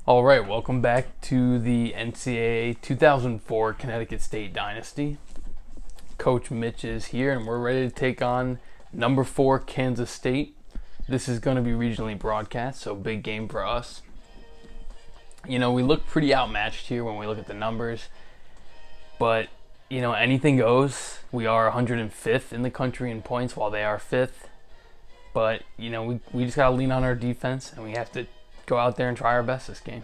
All right, welcome back to the NCAA 2004 Connecticut State Dynasty. Coach Mitch is here, and we're ready to take on number 4 Kansas State. This is going to be regionally broadcast, so big game for us. You know, we look pretty outmatched here when we look at the numbers, but, you know, anything goes. We are 105th in the country in points while they are 5th, but, you know, we just got to lean on our defense, and we have to go out there and try our best this game.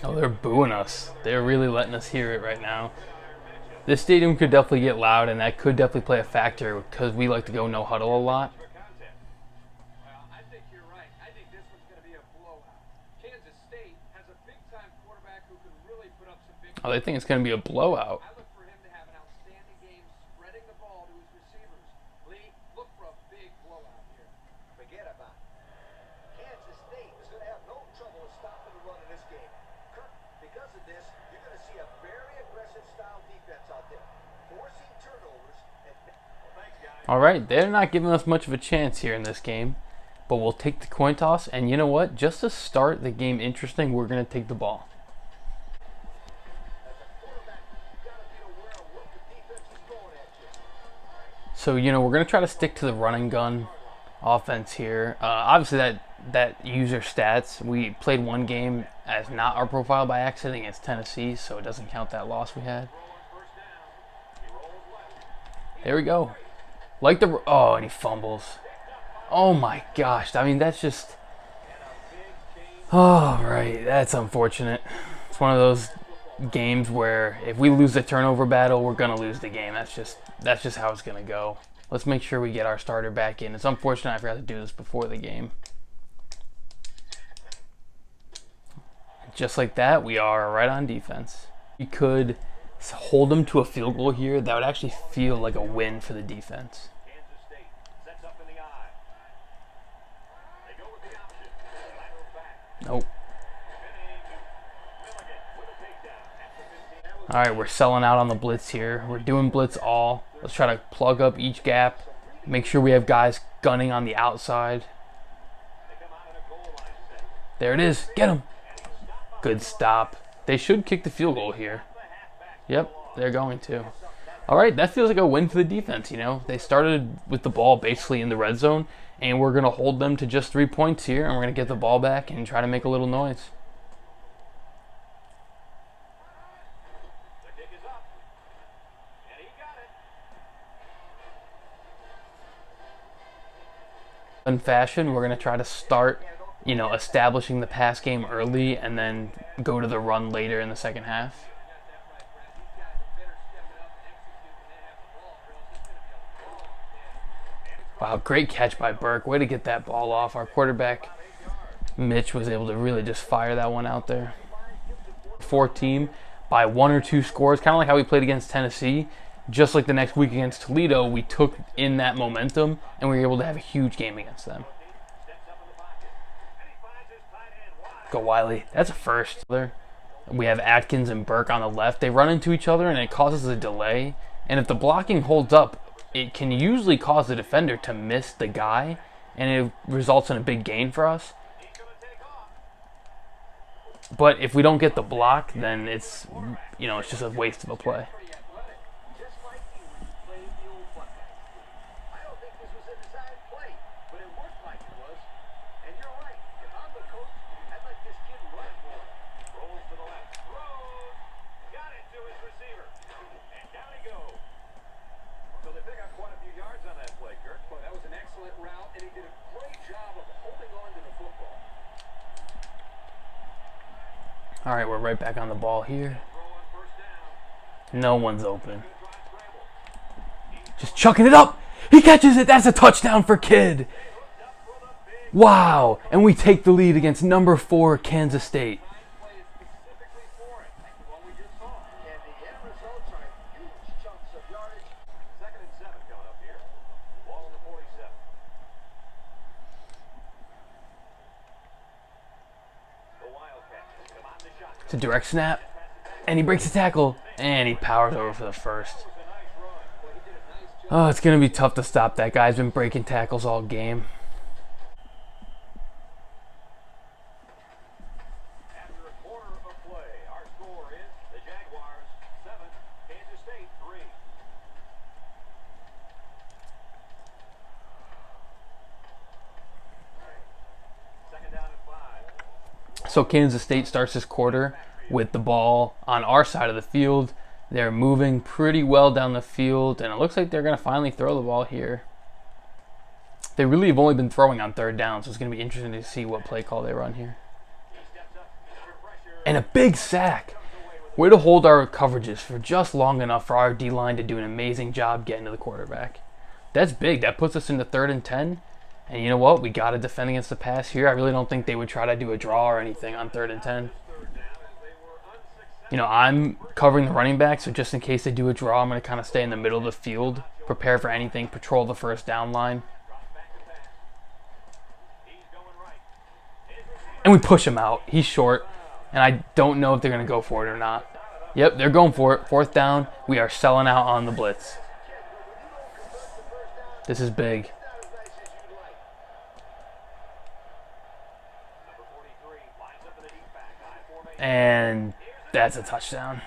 Oh, they're booing us. They're really letting us hear it right now. This stadium could definitely get loud, and that could definitely play a factor because we like to go no huddle a lot. Oh, they think it's going to be a blowout. All right, they're not giving us much of a chance here in this game, but we'll take the coin toss. And you know what? Just to start the game interesting, we're going to take the ball. So, you know, we're going to try to stick to the run and gun offense here. Obviously, that user stats, we played one game as not our profile by accident against Tennessee, so it doesn't count that loss we had. There we go. Oh, and he fumbles. Oh my gosh. I mean, that's just... Oh, right. That's unfortunate. It's one of those games where if we lose the turnover battle, we're going to lose the game. That's just how it's going to go. Let's make sure we get our starter back in. It's unfortunate I forgot to do this before the game. Just like that, we are right on defense. We could hold them to a field goal here. That would actually feel like a win for the defense. Nope. All right, we're selling out on the blitz here. We're doing blitz all. Let's try to plug up each gap. Make sure we have guys gunning on the outside. There it is. Get him. Good stop. They should kick the field goal here. Yep, they're going to. All right, that feels like a win for the defense, you know. They started with the ball basically in the red zone, and we're going to hold them to just 3 points here, and we're going to get the ball back and try to make a little noise. In fashion, we're going to try to start, you know, establishing the pass game early and then go to the run later in the second half. Wow, great catch by Burke. Way to get that ball off. Our quarterback, Mitch, was able to really just fire that one out there. 4 team by 1 or 2 scores, kind of like how we played against Tennessee. Just like the next week against Toledo, we took in that momentum, and we were able to have a huge game against them. Go Wiley. That's a first. We have Atkins and Burke on the left. They run into each other, and it causes a delay. And if the blocking holds up, it can usually cause the defender to miss the guy, and it results in a big gain for us. But if we don't get the block, then it's just a waste of a play. All right, we're right back on the ball here. No one's open. Just chucking it up. He catches it. That's a touchdown for Kidd. Wow. And we take the lead against number 4 Kansas State. It's a direct snap. And he breaks the tackle. And he powers over for the first. Oh, it's going to be tough to stop that guy. He's been breaking tackles all game. After a quarter of play, our score is the Jaguars 7, Kansas State 3. Second down and 5. So Kansas State starts this quarter with the ball on our side of the field. They're moving pretty well down the field, and it looks like they're going to finally throw the ball here. They really have only been throwing on third down, so it's going to be interesting to see what play call they run here. And a big sack. Way to hold our coverages for just long enough for our D-line to do an amazing job getting to the quarterback. That's big. That puts us into 3rd and 10. And you know what? We got to defend against the pass here. I really don't think they would try to do a draw or anything on 3rd and 10. You know, I'm covering the running back, so just in case they do a draw, I'm going to kind of stay in the middle of the field, prepare for anything, patrol the first down line. And we push him out. He's short, and I don't know if they're going to go for it or not. Yep, they're going for it. 4th down. We are selling out on the blitz. This is big. And that's a touchdown.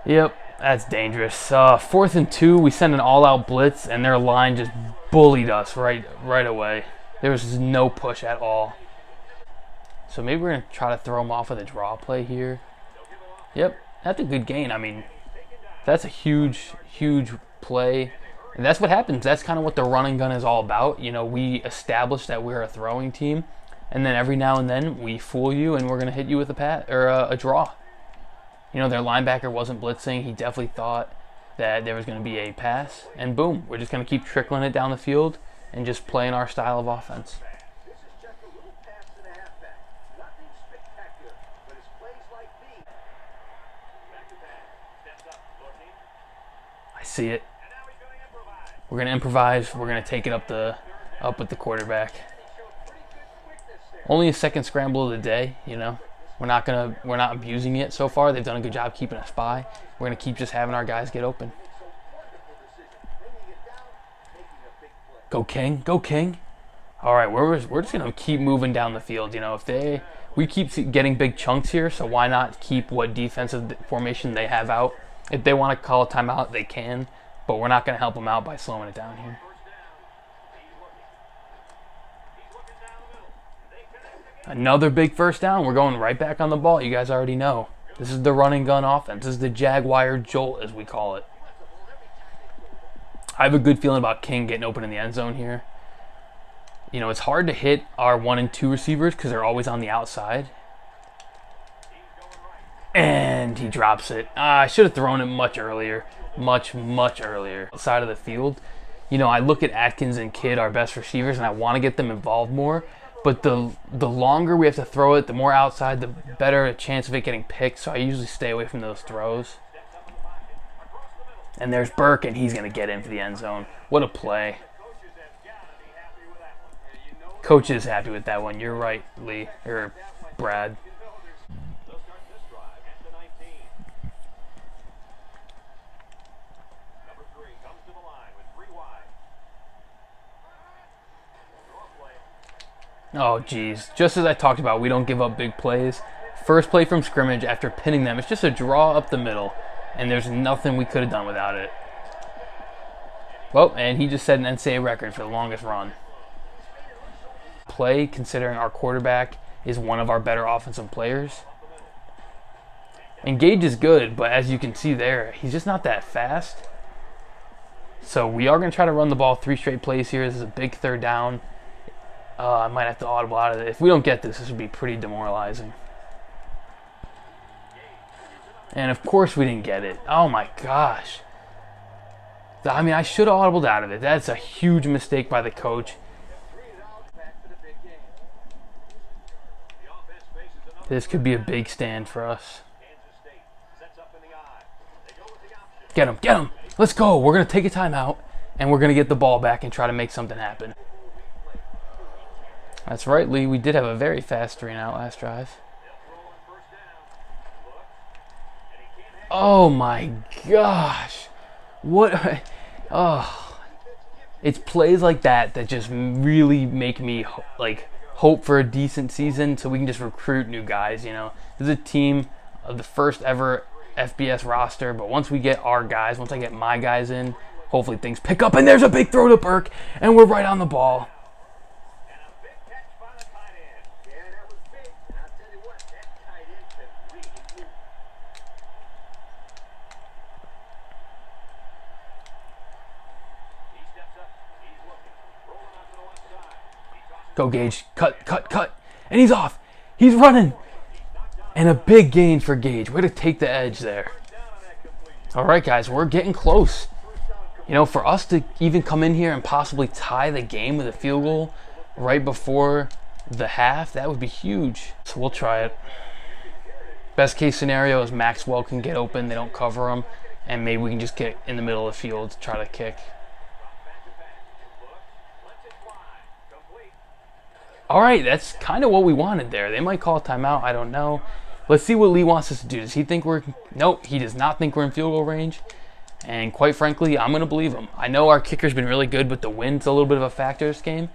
Yep, that's dangerous. 4th and 2, we send an all-out blitz, and their line just bullied us right away. There was just no push at all. So maybe we're going to try to throw them off with a draw play here. Yep, that's a good gain. I mean, that's a huge, huge play. And that's what happens. That's kind of what the running gun is all about. You know, we establish that we're a throwing team, and then every now and then we fool you, and we're going to hit you with a pass or a draw. You know, their linebacker wasn't blitzing. He definitely thought that there was going to be a pass, and boom, we're just going to keep trickling it down the field and just playing our style of offense. I see it. We're going to improvise. We're going to take it up with the quarterback. Only a second scramble of the day, you know. We're not abusing it so far. They've done a good job keeping us by. We're going to keep just having our guys get open. Go King, go King. All right, we're just going to keep moving down the field, you know. We keep getting big chunks here, so why not keep what defensive formation they have out? If they want to call a timeout, they can, but we're not going to help them out by slowing it down here. Another big first down. We're going right back on the ball. You guys already know. This is the running gun offense. This is the Jaguar jolt, as we call it. I have a good feeling about King getting open in the end zone here. You know, it's hard to hit our 1 and 2 receivers because they're always on the outside. And he drops it. I should have thrown it much earlier. Much earlier. Side of the field. You know, I look at Atkins and Kidd, our best receivers, and I want to get them involved more. But the longer we have to throw it, the more outside, the better a chance of it getting picked. So I usually stay away from those throws. And there's Burke, and he's going to get in for the end zone. What a play. Coach is happy with that one. You're right, Lee, or Brad. Oh, geez. Just as I talked about, we don't give up big plays. First play from scrimmage after pinning them. It's just a draw up the middle, and there's nothing we could have done without it. Well, and he just set an NCAA record for the longest run. Play, considering our quarterback is one of our better offensive players. And Gage is good, but as you can see there, he's just not that fast. So we are going to try to run the ball 3 straight plays here. This is a big third down. I might have to audible out of it. If we don't get this, this would be pretty demoralizing. And of course we didn't get it. Oh my gosh. I mean, I should have audibled out of it. That's a huge mistake by the coach. This could be a big stand for us. Get him, get him. Let's go. We're going to take a timeout, and we're going to get the ball back and try to make something happen. That's right, Lee. We did have a very fast 3-and-out last drive. Oh, my gosh. What? Oh. It's plays like that that just really make me, like, hope for a decent season so we can just recruit new guys, you know. This is a team of the first ever FBS roster, but once we get our guys, once I get my guys in, hopefully things pick up, and there's a big throw to Burke, and we're right on the ball. Go, Gage. Cut, cut, cut. And he's off. He's running. And a big gain for Gage. Way to take the edge there. All right, guys. We're getting close. You know, for us to even come in here and possibly tie the game with a field goal right before the half, that would be huge. So we'll try it. Best case scenario is Maxwell can get open. They don't cover him. And maybe we can just get in the middle of the field to try to kick. All right, that's kind of what we wanted there. They might call a timeout. I don't know. Let's see what Lee wants us to do. Does he think we're... Nope, he does not think we're in field goal range. And quite frankly, I'm going to believe him. I know our kicker's been really good, but the wind's a little bit of a factor this game.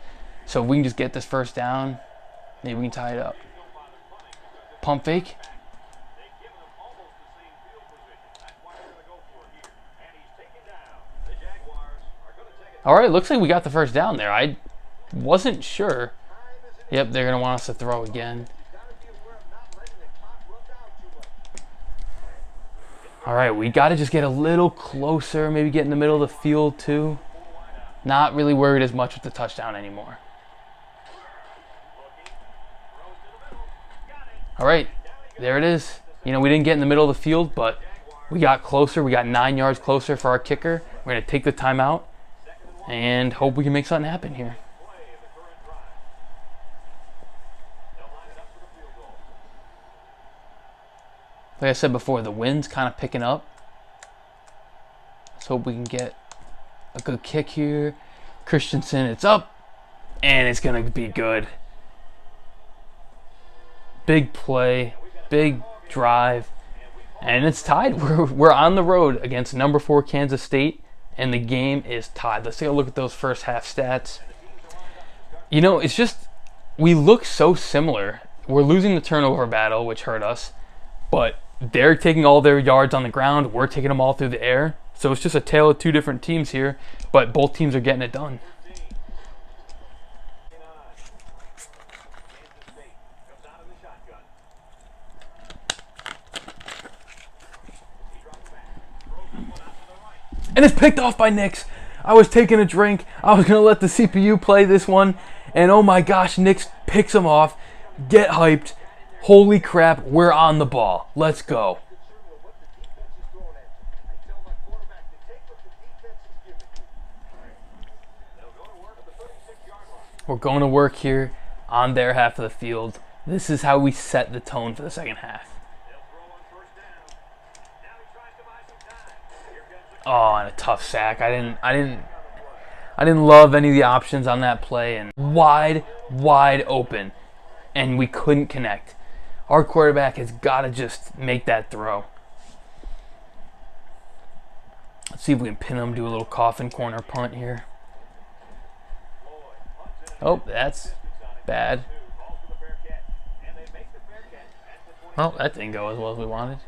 So if we can just get this first down, maybe we can tie it up. Pump fake. All right, looks like we got the first down there. I wasn't sure. Yep, they're going to want us to throw again. All right, we got to just get a little closer, maybe get in the middle of the field too. Not really worried as much with the touchdown anymore. All right, there it is. You know, we didn't get in the middle of the field, but we got closer. We got 9 yards closer for our kicker. We're going to take the timeout and hope we can make something happen here. Like I said before, the wind's kind of picking up. Let's hope we can get a good kick here. Christensen, it's up, and it's going to be good. Big play, big drive, and it's tied. We're on the road against number 4 Kansas State, and the game is tied. Let's take a look at those first half stats. You know, it's just, we look so similar. We're losing the turnover battle, which hurt us, but they're taking all their yards on the ground. We're taking them all through the air. So it's just a tale of two different teams here, but both teams are getting it done. And it's picked off by Nix. I was taking a drink. I was going to let the CPU play this one. And oh my gosh, Nix picks him off. Get hyped. Holy crap, we're on the ball. Let's go. We're going to work here on their half of the field. This is how we set the tone for the second half. Oh, and a tough sack. I didn't love any of the options on that play, and wide open, and we couldn't connect. Our quarterback has got to just make that throw. Let's see if we can pin him, do a little coffin corner punt here. Oh, that's bad. Well, that didn't go as well as we wanted.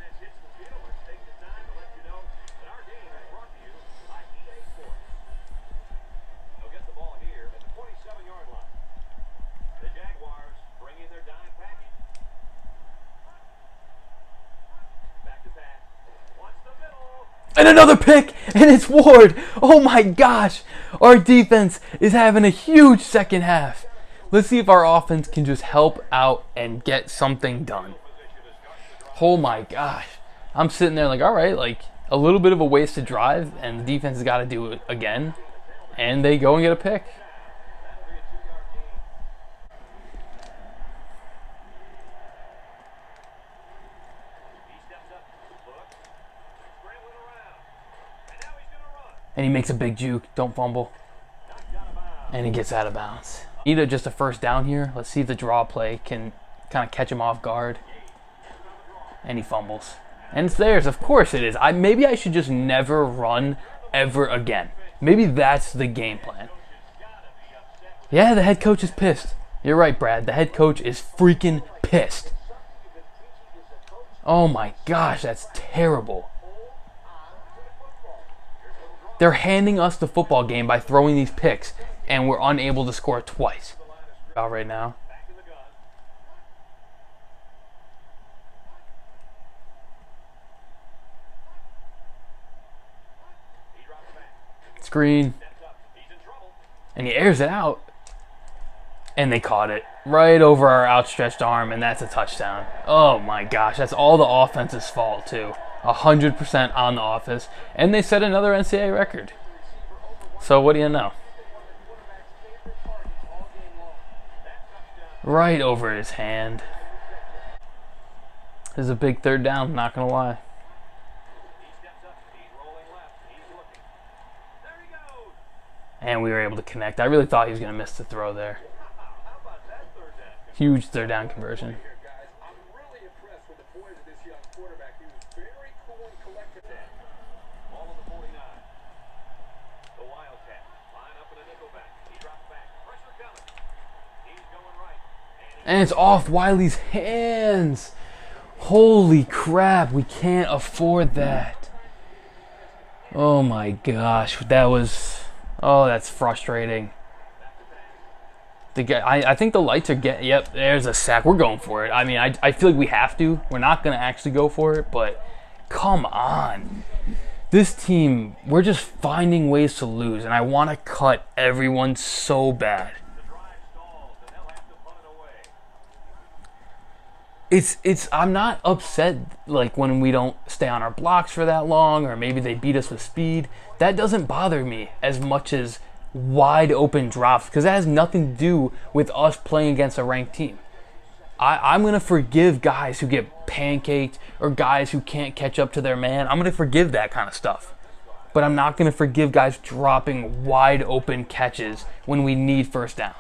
And another pick, and it's Ward. Oh my gosh. Our defense is having a huge second half. Let's see if our offense can just help out and get something done. Oh my gosh. I'm sitting there like, all right, like, A little bit of a wasted drive, and the defense has got to do it again. And they go and get a pick. And he makes a big juke. Don't fumble. And he gets out of bounds. Either just a first down here. Let's see if the draw play can kind of catch him off guard. And he fumbles. And it's theirs. Of course it is. Maybe I should just never run ever again. Maybe that's the game plan. Yeah, the head coach is pissed. You're right, Brad. The head coach is freaking pissed. Oh my gosh, that's terrible. They're handing us the football game by throwing these picks, and we're unable to score twice. Out right now. Screen. And he airs it out. And they caught it right over our outstretched arm, and that's a touchdown. Oh my gosh, that's all the offense's fault too. 100% on the offense. And they set another NCAA record. So what do you know? Right over his hand. This is a big third down, not going to lie. And we were able to connect. I really thought he was going to miss the throw there. Huge third down conversion. And it's off Wiley's hands. Holy crap, we can't afford that. Oh my gosh, that's frustrating. I think the lights are getting, yep, there's a sack. We're going for it. I mean, I feel like we have to. We're not going to actually go for it, but come on. This team, we're just finding ways to lose, and I want to cut everyone so bad. I'm not upset like when we don't stay on our blocks for that long, or maybe they beat us with speed. That doesn't bother me as much as wide open drops, because that has nothing to do with us playing against a ranked team. I'm going to forgive guys who get pancaked or guys who can't catch up to their man. I'm going to forgive that kind of stuff. But I'm not going to forgive guys dropping wide open catches when we need first downs.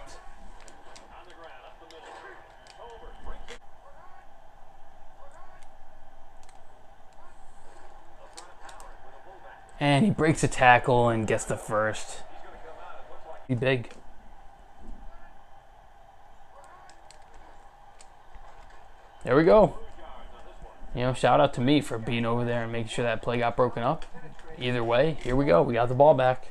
And he breaks a tackle and gets the first. Be big. There we go. You know, shout out to me for being over there and making sure that play got broken up. Either way, here we go. We got the ball back.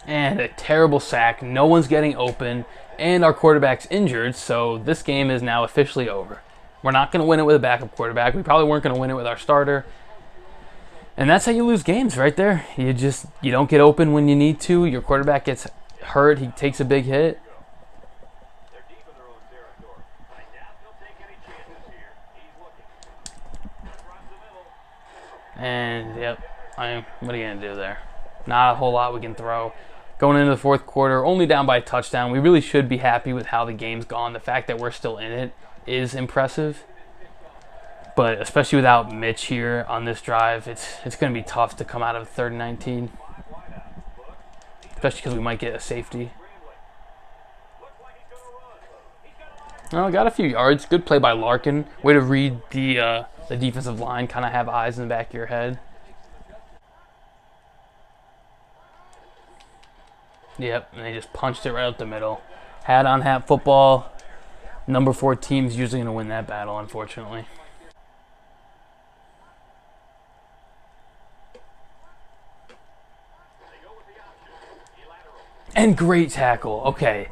And a terrible sack. No one's getting open. And our quarterback's injured, so this game is now officially over. We're not going to win it with a backup quarterback. We probably weren't going to win it with our starter. And that's how you lose games right there. You don't get open when you need to. Your quarterback gets hurt. He takes a big hit. And, yep, what are you going to do there? Not a whole lot we can throw. Going into the fourth quarter, only down by a touchdown. We really should be happy with how the game's gone. The fact that we're still in it is impressive. But especially without Mitch here on this drive, it's going to be tough to come out of 3rd and 19. Especially because we might get a safety. Well, got a few yards. Good play by Larkin. Way to read the defensive line. Kind of have eyes in the back of your head. Yep, and they just punched it right up the middle. Hat on hat football. Number 4 team's usually going to win that battle, unfortunately. And great tackle. Okay.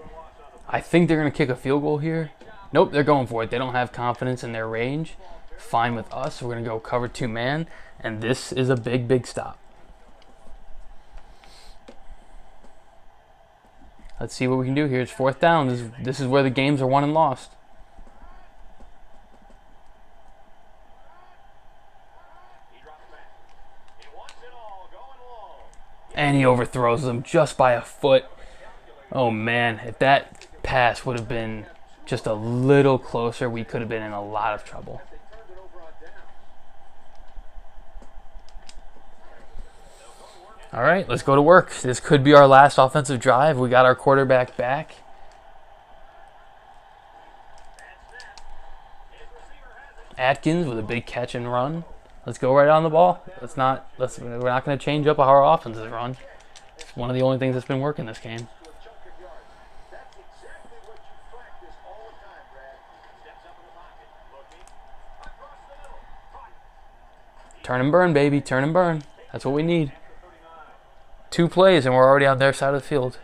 I think they're going to kick a field goal here. Nope, they're going for it. They don't have confidence in their range. Fine with us. We're going to go cover 2 man. And this is a big, big stop. Let's see what we can do here. It's 4th down. This is where the games are won and lost. And he overthrows them just by a foot. Oh man, if that pass would have been just a little closer, we could have been in a lot of trouble. All right, let's go to work. This could be our last offensive drive. We got our quarterback back. Atkins with a big catch and run. Let's go right on the ball. We're not going to change up how our offense is run. It's one of the only things that's been working this game. Turn and burn, baby. Turn and burn. That's what we need. 2 plays and we're already on their side of the field.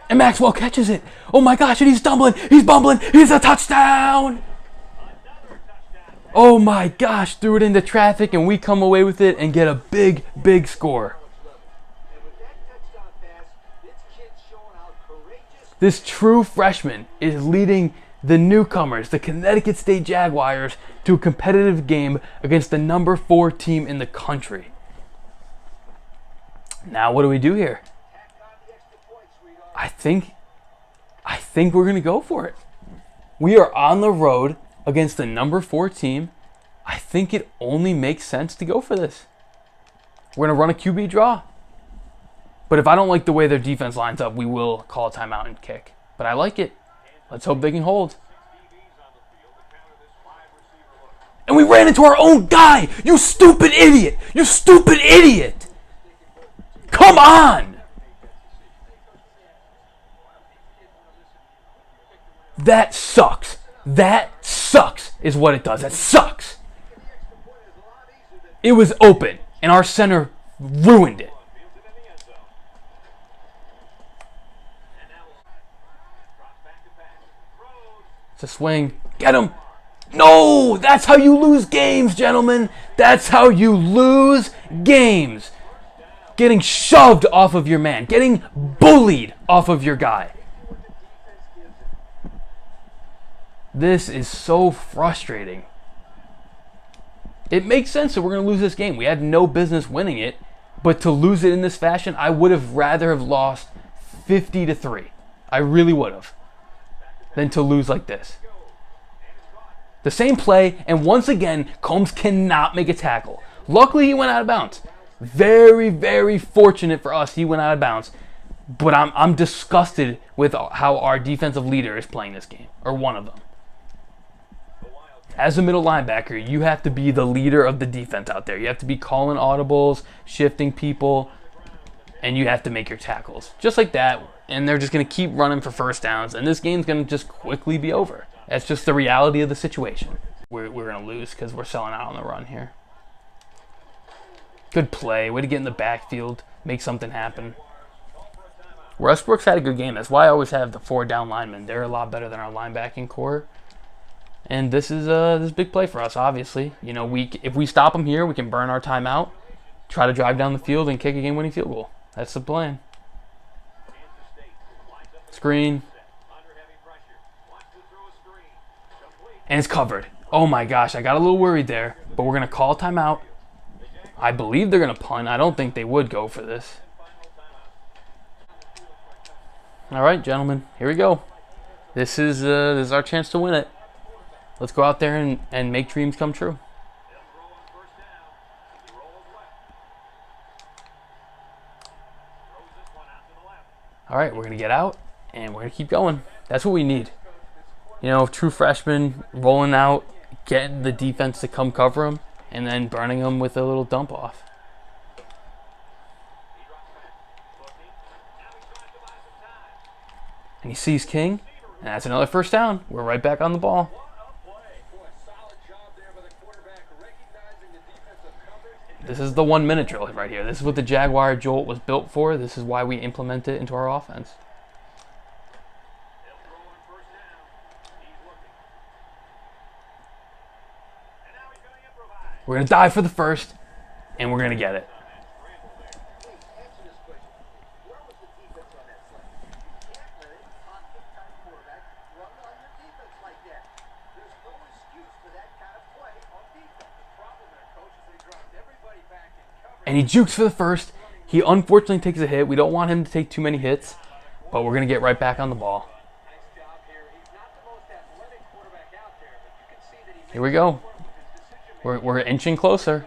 And Maxwell catches it. Oh my gosh, and he's stumbling. He's bumbling. He's a touchdown. Oh my gosh, threw it into traffic and we come away with it and get a big, big score. This true freshman is leading the newcomers, the Connecticut State Jaguars, to a competitive game against the number 4 team in the country. Now what do we do here? I think we're going to go for it. We are on the road against the number 4 team. I think it only makes sense to go for this. We're going to run a QB draw. But if I don't like the way their defense lines up, we will call a timeout and kick. But I like it. Let's hope they can hold. And we ran into our own guy! You stupid idiot! You stupid idiot! Come on! That sucks. That sucks is what it does. That sucks. It was open, and our center ruined it. It's a swing. Get him. No, that's how you lose games, gentlemen. That's how you lose games. Getting shoved off of your man. Getting bullied off of your guy. This is so frustrating. It makes sense that we're going to lose this game. We had no business winning it, but to lose it in this fashion, I would have rather have lost 50-3. I really would have. Than to lose like this. The same play, and once again, Combs cannot make a tackle. Luckily, he went out of bounds. Very, very fortunate for us, he went out of bounds. But I'm disgusted with how our defensive leader is playing this game, or one of them. As a middle linebacker, you have to be the leader of the defense out there. You have to be calling audibles, shifting people, and you have to make your tackles. Just like that, and they're just going to keep running for first downs, and this game's going to just quickly be over. That's just the reality of the situation. We're going to lose because we're selling out on the run here. Good play. Way to get in the backfield, make something happen. Westbrook's had a good game. That's why I always have the 4 down linemen. They're a lot better than our linebacking core. And this is a big play for us, obviously. You know, if we stop them here, we can burn our timeout, try to drive down the field, and kick a game-winning field goal. That's the plan. Screen. And it's covered. Oh my gosh, I got a little worried there. But we're going to call timeout. I believe they're going to punt. I don't think they would go for this. All right, gentlemen, here we go. This is our chance to win it. Let's go out there and make dreams come true. All right, we're going to get out, and we're going to keep going. That's what we need. You know, true freshmen rolling out, getting the defense to come cover them, and then burning them with a little dump off. And he sees King, and that's another first down. We're right back on the ball. This is the 1-minute drill right here. This is what the Jaguar Jolt was built for. This is why we implement it into our offense. We're going to dive for the first, and we're going to get it. And he jukes for the first. He unfortunately takes a hit. We don't want him to take too many hits, but we're going to get right back on the ball. Here we go. We're inching closer.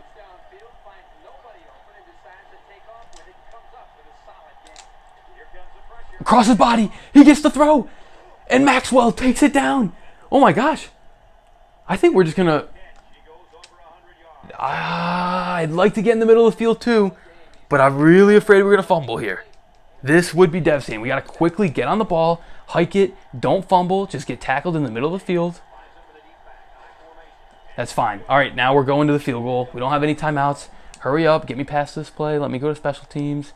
Across his body. He gets the throw. And Maxwell takes it down. Oh my gosh. I think we're just going to... I'd like to get in the middle of the field too, but I'm really afraid we're going to fumble here. This would be devastating. We got to quickly get on the ball, hike it, don't fumble, just get tackled in the middle of the field. That's fine. All right, now we're going to the field goal. We don't have any timeouts. Hurry up, get me past this play. Let me go to special teams.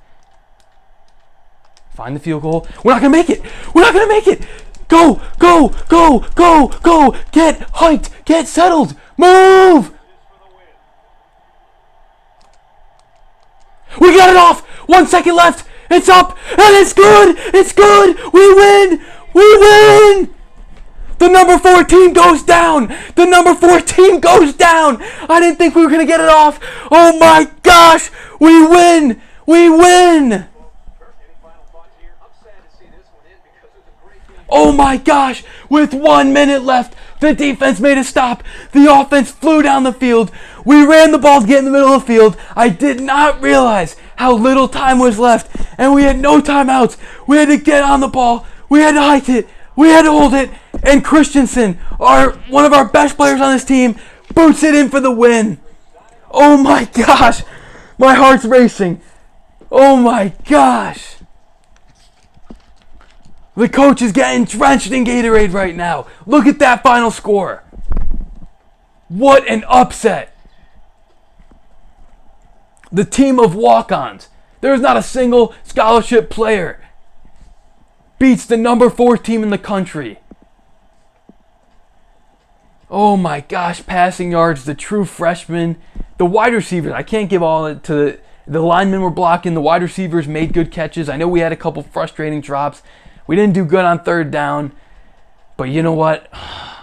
Find the field goal. We're not going to make it. We're not going to make it. Go, go, go, go, go. Get hiked. Get settled. Move. We got it off! 1 second left! It's up! And it's good! It's good! We win! We win! The number 4 team goes down! The number 4 team goes down! I didn't think we were going to get it off! Oh my gosh! We win! We win! Oh my gosh! With 1 minute left, the defense made a stop. The offense flew down the field. We ran the ball to get in the middle of the field. I did not realize how little time was left, and we had no timeouts. We had to get on the ball. We had to hike it. We had to hold it. And Christensen, one of our best players on this team, boots it in for the win. Oh my gosh. My heart's racing. Oh my gosh. The coach is getting drenched in Gatorade right now. Look at that final score. What an upset. The team of walk-ons. There's not a single scholarship player. Beats the number 4 team in the country. Oh my gosh, passing yards, the true freshmen. The wide receivers, I can't give all it to the linemen were blocking. The wide receivers made good catches. I know we had a couple frustrating drops. We didn't do good on 3rd down. But you know what?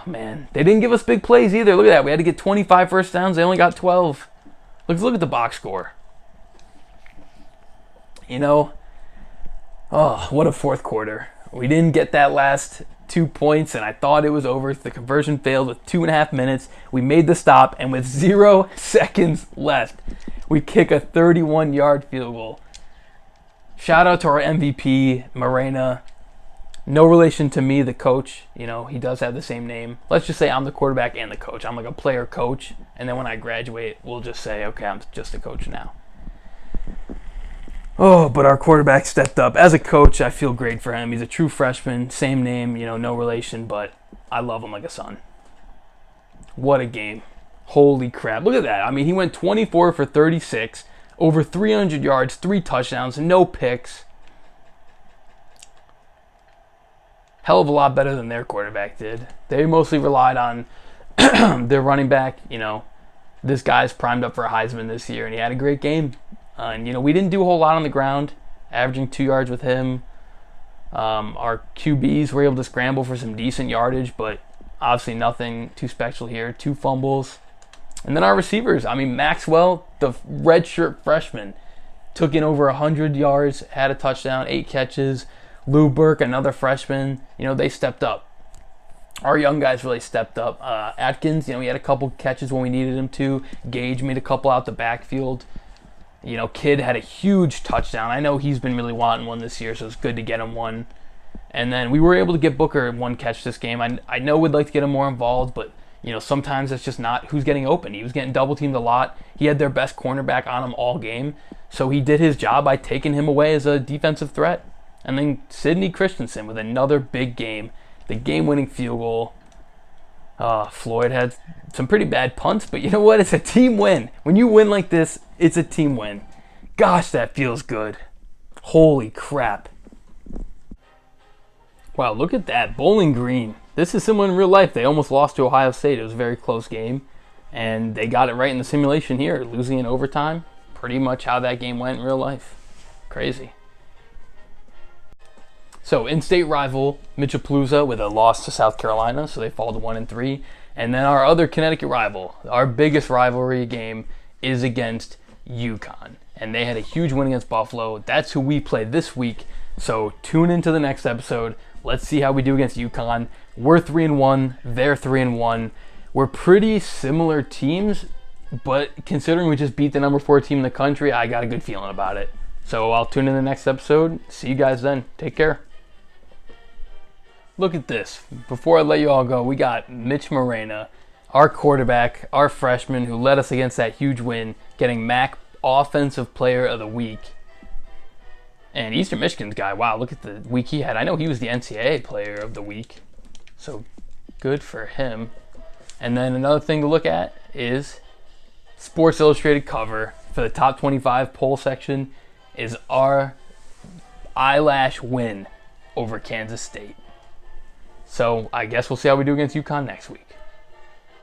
Man, they didn't give us big plays either. Look at that. We had to get 25 first downs. They only got 12. Look at the box score. You know, oh, what a 4th quarter. We didn't get that last 2 points, and I thought it was over. The conversion failed with 2.5 minutes. We made the stop, and with 0 seconds left, we kick a 31-yard field goal. Shout out to our MVP, Morena. No relation to me, the coach. You know, he does have the same name. Let's just say I'm the quarterback and the coach. I'm like a player coach. And then when I graduate, we'll just say, okay, I'm just a coach now. Oh, but our quarterback stepped up. As a coach, I feel great for him. He's a true freshman. Same name, you know, no relation, but I love him like a son. What a game. Holy crap. Look at that. I mean, he went 24 for 36, over 300 yards, 3 touchdowns, no picks. Hell of a lot better than their quarterback did. They mostly relied on their running back. You know, this guy's primed up for a Heisman this year, and he had a great game. And, you know, we didn't do a whole lot on the ground, averaging 2 yards with him. Our QBs were able to scramble for some decent yardage, but obviously nothing too special here. 2 fumbles. And then our receivers. I mean, Maxwell, the redshirt freshman, took in over 100 yards, had a touchdown, 8 catches. Lou Burke, another freshman, you know, they stepped up. Our young guys really stepped up. Atkins, you know, he had a couple catches when we needed him to. Gage made a couple out the backfield. You know, Kidd had a huge touchdown. I know he's been really wanting one this year, so it's good to get him one. And then we were able to get Booker 1 catch this game. I know we'd like to get him more involved, but, you know, sometimes it's just not who's getting open. He was getting double-teamed a lot. He had their best cornerback on him all game. So he did his job by taking him away as a defensive threat. And then Sidney Christensen with another big game. The game-winning field goal. Floyd had some pretty bad punts, but you know what? It's a team win. When you win like this, it's a team win. Gosh, that feels good. Holy crap. Wow, look at that. Bowling Green. This is similar in real life. They almost lost to Ohio State. It was a very close game. And they got it right in the simulation here, losing in overtime. Pretty much how that game went in real life. Crazy. So in-state rival Mitch-A-Palooza with a loss to South Carolina, so they fall to 1-3. And then our other Connecticut rival, our biggest rivalry game, is against UConn. And they had a huge win against Buffalo. That's who we play this week. So tune into the next episode. Let's see how we do against UConn. We're 3-1. They're 3-1. We're pretty similar teams, but considering we just beat the number 4 team in the country, I got a good feeling about it. So I'll tune in the next episode. See you guys then. Take care. Look at this. Before I let you all go, we got Mitch Morena, our quarterback, our freshman who led us against that huge win, getting MAC Offensive Player of the Week. And Eastern Michigan's guy, wow, look at the week he had. I know he was the NCAA Player of the Week, so good for him. And then another thing to look at is Sports Illustrated cover for the top 25 poll section is our eyelash win over Kansas State. So I guess we'll see how we do against UConn next week.